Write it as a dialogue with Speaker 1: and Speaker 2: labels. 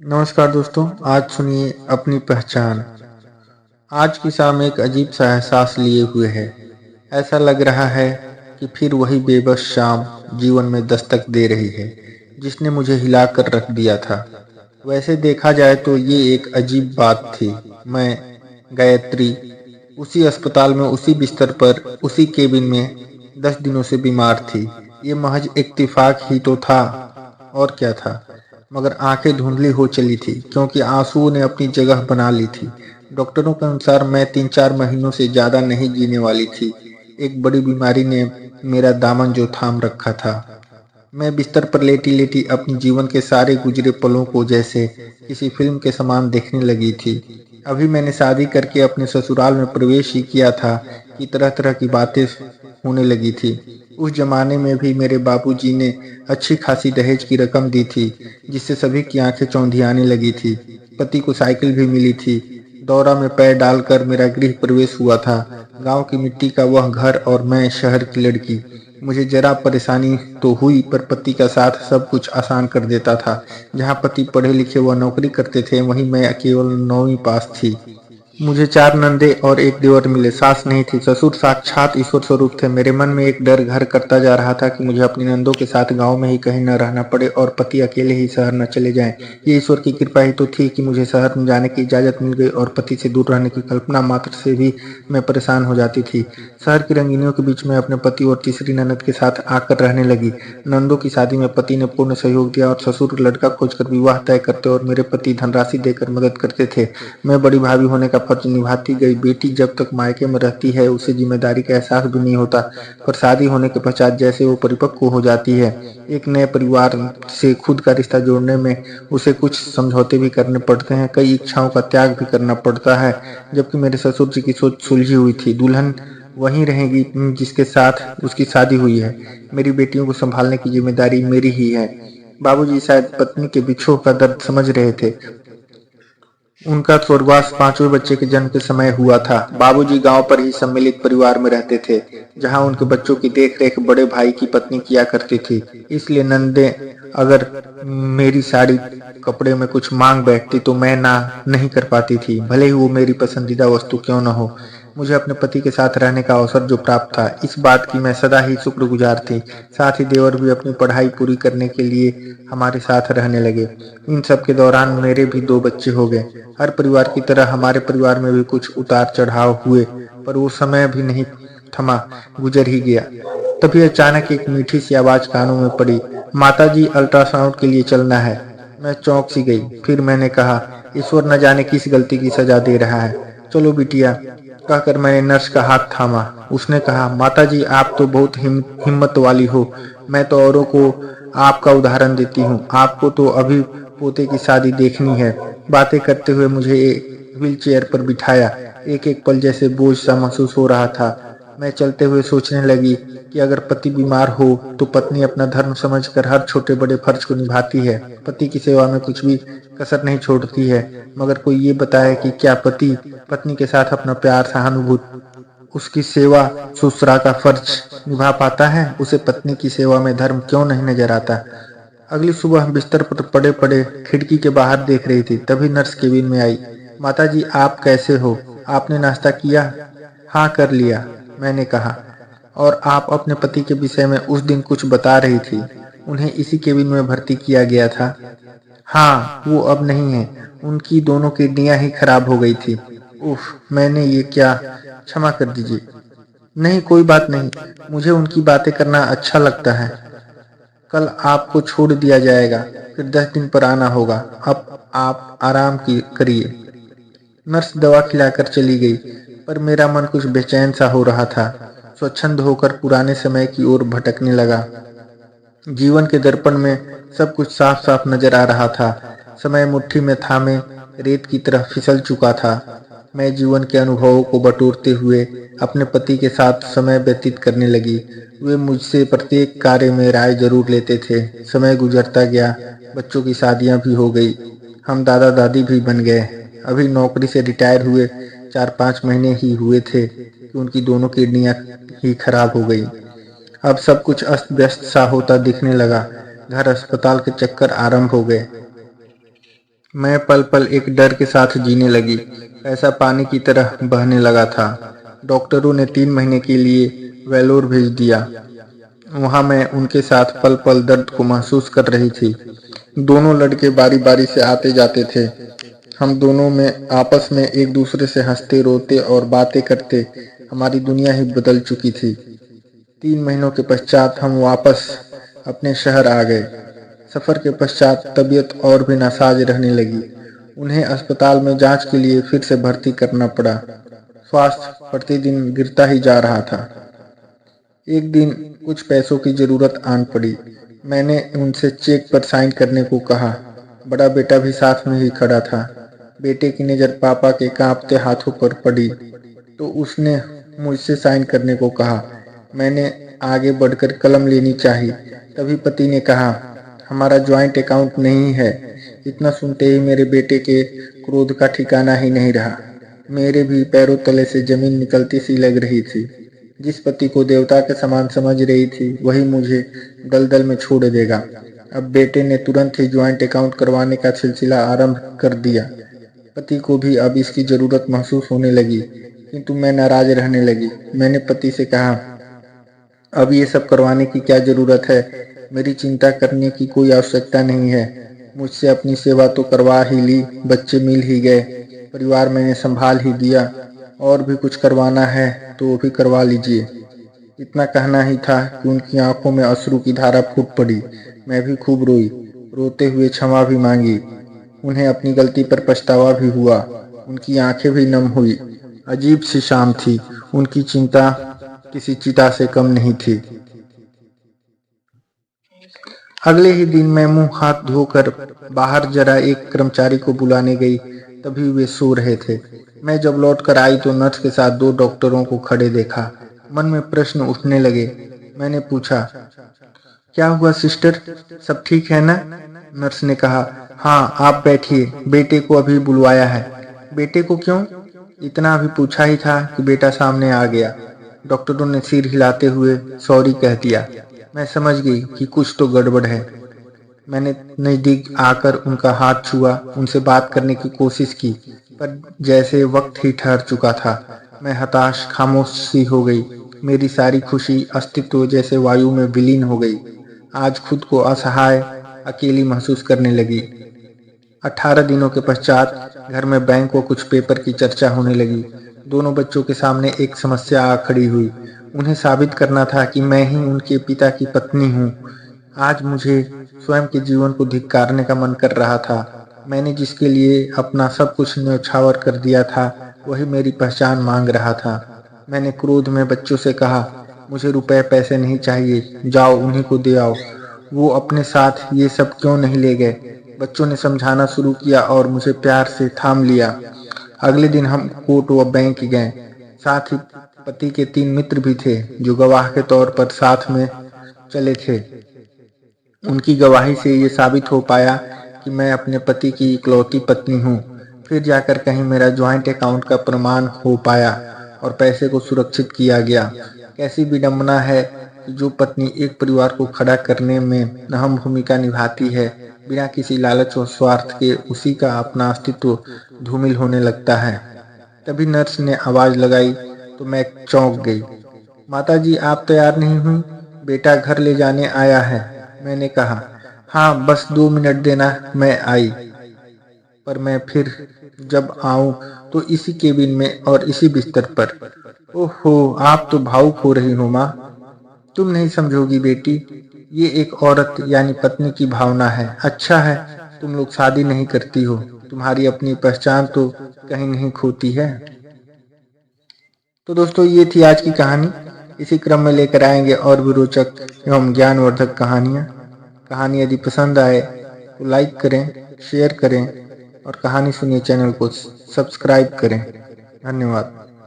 Speaker 1: नमस्कार दोस्तों, आज सुनिए अपनी पहचान। आज की शाम एक अजीब सा एहसास लिए हुए है। ऐसा लग रहा है कि फिर वही बेबस शाम जीवन में दस्तक दे रही है, जिसने मुझे हिला कर रख दिया था। वैसे देखा जाए तो ये एक अजीब बात थी। मैं, गायत्री, उसी अस्पताल में, उसी बिस्तर पर, उसी केबिन में 10 दिनों से बीमार थी। ये महज इत्तेफाक ही तो था, और क्या था। मगर आंखें धुंधली हो चली थी, क्योंकि आंसुओं ने अपनी जगह बना ली थी। डॉक्टरों के अनुसार मैं 3-4 महीनों से ज्यादा नहीं जीने वाली थी। एक बड़ी बीमारी ने मेरा दामन जो थाम रखा था। मैं बिस्तर पर लेटी लेटी अपने जीवन के सारे गुजरे पलों को जैसे किसी फिल्म के समान देखने लगी थी। अभी मैंने शादी करके अपने ससुराल में प्रवेश ही किया था कि तरह तरह की बातें होने लगी थी। उस जमाने में भी मेरे बाबूजी ने अच्छी खासी दहेज की रकम दी थी, जिससे सभी की आंखें चौंधियाने लगी थी। पति को साइकिल भी मिली थी। दौरा में पैर डालकर मेरा गृह प्रवेश हुआ था। गांव की मिट्टी का वह घर और मैं शहर की लड़की। मुझे जरा परेशानी तो हुई, पर पति का साथ सब कुछ आसान कर देता था। जहाँ पति पढ़े लिखे व नौकरी करते थे, वहीं मैं केवल 9वीं पास थी। मुझे 4 नंदे और एक देवर मिले। सास नहीं थी। ससुर साक्षात ईश्वर स्वरूप थे। मेरे मन में एक डर घर करता जा रहा था कि मुझे अपनी नंदों के साथ गांव में ही कहीं न रहना पड़े और पति अकेले ही शहर न चले जाएं। ये ईश्वर की कृपा ही तो थी कि मुझे शहर में जाने की इजाजत मिल गई, और पति से दूर रहने की कल्पना मात्र से भी मैं परेशान हो जाती थी। शहर की रंगीनियों के बीच में अपने पति और तीसरी ननद के साथ आकर रहने लगी। नंदों की शादी में पति ने पूर्ण सहयोग दिया, और ससुर लड़का खोजकर विवाह तय करते और मेरे पति धनराशि देकर मदद करते थे। मैं बड़ी भाभी होने का फर्ज निभाती गई। बेटी जब तक मायके में रहती है, उसे जिम्मेदारी का एहसास भी नहीं होता, पर शादी होने के पश्चात जैसे वो परिपक्व हो जाती है, एक नए परिवार से खुद का रिश्ता जोड़ने में उसे कुछ समझौते भी करने पड़ते हैं, कई इच्छाओं का त्याग भी करना पड़ता है। जबकि मेरे ससुर जी की सोच सुलझी हुई थी। दुल्हन वहीं रहेगी जिसके साथ उसकी शादी हुई है। मेरी बेटियों को संभालने की जिम्मेदारी मेरी ही है। बाबूजी शायद पत्नी के बिछोह का दर्द समझ रहे थे। उनका स्वर्गवास 5वें बच्चे के जन्म के समय हुआ था। बाबूजी गांव पर ही सम्मिलित परिवार में रहते थे, जहां उनके बच्चों की देखरेख बड़े भाई की पत्नी किया करती थी। इसलिए नंदे अगर मेरी साड़ी कपड़े में कुछ मांग बैठती तो मैं ना नहीं कर पाती थी, भले ही वो मेरी पसंदीदा वस्तु क्यों न हो। मुझे अपने पति के साथ रहने का अवसर जो प्राप्त था, इस बात की मैं सदा ही शुक्रगुजार थी। साथ ही देवर भी अपनी पढ़ाई पूरी करने के लिए हमारे साथ रहने लगे। इन सब के दौरान मेरे भी 2 बच्चे हो गए। हर परिवार की तरह हमारे परिवार में भी कुछ उतार चढ़ाव हुए, पर वो समय भी नहीं थमा, गुजर ही गया। तभी अचानक एक मीठी सी आवाज कानों में पड़ी, माताजी, अल्ट्रासाउंड के लिए चलना है। मैं चौंक सी गई। फिर मैंने कहा, ईश्वर न जाने किस गलती की सजा दे रहा है। चलो बिटिया, कहकर मैंने नर्स का हाथ थामा। उसने कहा, माताजी, आप तो बहुत हिम्मत वाली हो। मैं तो औरों को आपका उदाहरण देती हूँ। आपको तो अभी पोते की शादी देखनी है। बातें करते हुए मुझे व्हील चेयर पर बिठाया। एक एक पल जैसे बोझ सा महसूस हो रहा था। मैं चलते हुए सोचने लगी कि अगर पति बीमार हो तो पत्नी अपना धर्म समझकर हर छोटे बड़े फर्ज को निभाती है, पति की सेवा में कुछ भी कसर नहीं छोड़ती है। मगर कोई ये बताए कि क्या पति पत्नी के साथ अपना प्यार, सहानुभूति, उसकी सेवा शुश्रूषा का फर्ज निभा पाता है? उसे पत्नी की सेवा में धर्म क्यों नहीं नजर आता? अगली सुबह बिस्तर पर पड़े पड़े खिड़की के बाहर देख रही थी, तभी नर्स केबिन में आई। माताजी, आप कैसे हो? आपने नाश्ता किया? हाँ, कर लिया, मैंने कहा। और आप अपने पति के विषय में उस दिन कुछ बता रही थी। उन्हें इसी केबिन में भर्ती किया गया था। हाँ, वो अब नहीं है। उनकी दोनों किडनियां ही खराब हो गई थी। उफ, मैंने ये क्या, क्षमा कर दीजिए। नहीं, कोई बात नहीं। मुझे उनकी बातें करना अच्छा लगता है। कल आपको छोड़ दिया जाएगा, फिर 10 दिन पर आना होगा। अब आप आराम करिए। नर्स दवा खिलाकर चली गई, पर मेरा मन कुछ बेचैन सा हो रहा था। स्वच्छंद होकर पुराने समय की ओर भटकने लगा। जीवन के दर्पण में सब कुछ साफ साफ नजर आ रहा था। समय मुट्ठी में थामे रेत की तरह फिसल चुका था। मैं जीवन के अनुभवों को बटोरते हुए अपने पति के साथ समय व्यतीत करने लगी। वे मुझसे प्रत्येक कार्य में राय जरूर लेते थे। समय गुजरता गया, बच्चों की शादियां भी हो गई, हम दादा दादी भी बन गए। अभी नौकरी से रिटायर हुए 4-5 महीने ही हुए थे कि उनकी दोनों किडनियां ही खराब हो गई। अब सब कुछ अस्त व्यस्त सा होता दिखने लगा। घर अस्पताल के चक्कर आरंभ हो गए। मैं पल पल एक डर के साथ जीने लगी। पैसा पानी की तरह बहने लगा था। डॉक्टरों ने 3 महीने के लिए वेलोर भेज दिया। वहां मैं उनके साथ पल पल दर्द को महसूस कर रही थी। दोनों लड़के बारी बारी से आते जाते थे। हम दोनों में आपस में एक दूसरे से हंसते रोते और बातें करते हमारी दुनिया ही बदल चुकी थी। 3 महीनों के पश्चात हम वापस अपने शहर आ गए। सफर के पश्चात तबीयत और भी नासाज रहने लगी। उन्हें अस्पताल में जांच के लिए फिर से भर्ती करना पड़ा। स्वास्थ्य प्रतिदिन गिरता ही जा रहा था। एक दिन कुछ पैसों की जरूरत आन पड़ी। मैंने उनसे चेक पर साइन करने को कहा। बड़ा बेटा भी साथ में ही खड़ा था। बेटे की नजर पापा के कांपते हाथों पर पड़ी तो उसने मुझसे साइन करने को कहा। मैंने आगे बढ़कर कलम लेनी चाहिए। तभी पति ने कहा, हमारा ज्वाइंट अकाउंट नहीं है। इतना सुनते ही मेरे बेटे के क्रोध का ठिकाना ही नहीं रहा। मेरे भी पैरों तले से जमीन निकलती सी लग रही थी। जिस पति को देवता के समान समझ रही थी वही मुझे दलदल में छोड़ देगा। अब बेटे ने तुरंत ही ज्वाइंट अकाउंट करवाने का सिलसिला आरंभ कर दिया। पति को भी अब इसकी जरूरत महसूस होने लगी, किंतु मैं नाराज रहने लगी। मैंने पति से कहा, अब ये सब करवाने की क्या जरूरत है? मेरी चिंता करने की कोई आवश्यकता नहीं है। मुझसे अपनी सेवा तो करवा ही ली, बच्चे मिल ही गए, परिवार मैंने संभाल ही दिया। और भी कुछ करवाना है तो वो भी करवा लीजिए। इतना कहना ही था कि उनकी आंखों में अश्रु की धारा फूट पड़ी। मैं भी खूब रोई, रोते हुए क्षमा भी मांगी। उन्हें अपनी गलती पर पछतावा भी हुआ। उनकी आंखें भी नम हुई। अजीब सी शाम थी। उनकी चिंता किसी चिता से कम नहीं थी। अगले ही दिन मैं मुंह हाथ धोकर बाहर जरा एक कर्मचारी को बुलाने गई। तभी वे सो रहे थे। मैं जब लौट कर आई तो नर्स के साथ 2 डॉक्टरों को खड़े देखा। मन में प्रश्न उठने लगे। मैंने पूछा, क्या हुआ सिस्टर, सब ठीक है ना? नर्स ने कहा, हाँ आप बैठिए, बेटे को अभी बुलवाया है। बेटे को क्यों? इतना अभी पूछा ही था कि बेटा सामने आ गया। डॉक्टरों ने सिर हिलाते हुए सॉरी कह दिया। मैं समझ गई कि कुछ तो गड़बड़ है। मैंने नजदीक आकर उनका हाथ छुआ, उनसे बात करने की कोशिश की, पर जैसे वक्त ही ठहर चुका था। मैं हताश खामोश सी हो गई। मेरी सारी खुशी अस्तित्व जैसे वायु में विलीन हो गई। आज खुद को असहाय अकेली महसूस करने लगी। 18 दिनों के पश्चात घर में बैंक व कुछ पेपर की चर्चा होने लगी। दोनों बच्चों के सामने एक समस्या आ खड़ी हुई। उन्हें साबित करना था कि मैं ही उनके पिता की पत्नी हूँ। आज मुझे स्वयं के जीवन को धिक्कारने का मन कर रहा था। मैंने जिसके लिए अपना सब कुछ न्यौछावर कर दिया था वही मेरी पहचान मांग रहा था। मैंने क्रोध में बच्चों से कहा, मुझे रुपए पैसे नहीं चाहिए, जाओ उन्हीं को दे आओ। वो अपने साथ ये सब क्यों नहीं ले गए? बच्चों ने समझाना शुरू किया और मुझे प्यार से थाम लिया। अगले दिन हम कोर्ट व बैंक गए। साथ ही पति के 3 मित्र भी थे जो गवाह के तौर पर साथ में चले थे। उनकी गवाही से ये साबित हो पाया कि मैं अपने पति की इकलौती पत्नी हूँ। फिर जाकर कहीं मेरा ज्वाइंट अकाउंट का प्रमाण हो पाया और पैसे को सुरक्षित किया गया। कैसी विडंबना है कि जो पत्नी एक परिवार को खड़ा करने में अहम भूमिका निभाती है, बिना किसी लालच और स्वार्थ के उसी का अपना अस्तित्व धूमिल होने लगता है। तभी नर्स ने आवाज लगाई तो मैं चौंक गई। माताजी आप तैयार नहीं हुई? बेटा घर ले जाने आया है। मैंने कहा, हाँ बस 2 मिनट देना, मैं आई। पर मैं फिर जब आऊं तो इसी केबिन में और इसी बिस्तर पर। ओहो, आप तो भावुक हो रही हो माँ। तुम नहीं समझोगी बेटी, ये एक औरत यानी पत्नी की भावना है। अच्छा है तुम लोग शादी नहीं करती हो, तुम्हारी अपनी पहचान तो कहीं नहीं खोती है। तो दोस्तों ये थी आज की कहानी। इसी क्रम में लेकर आएंगे और भी रोचक एवं ज्ञानवर्धक कहानियाँ। कहानी यदि पसंद आए तो लाइक करें, शेयर करें और कहानी सुनिए चैनल को सब्सक्राइब करें। धन्यवाद।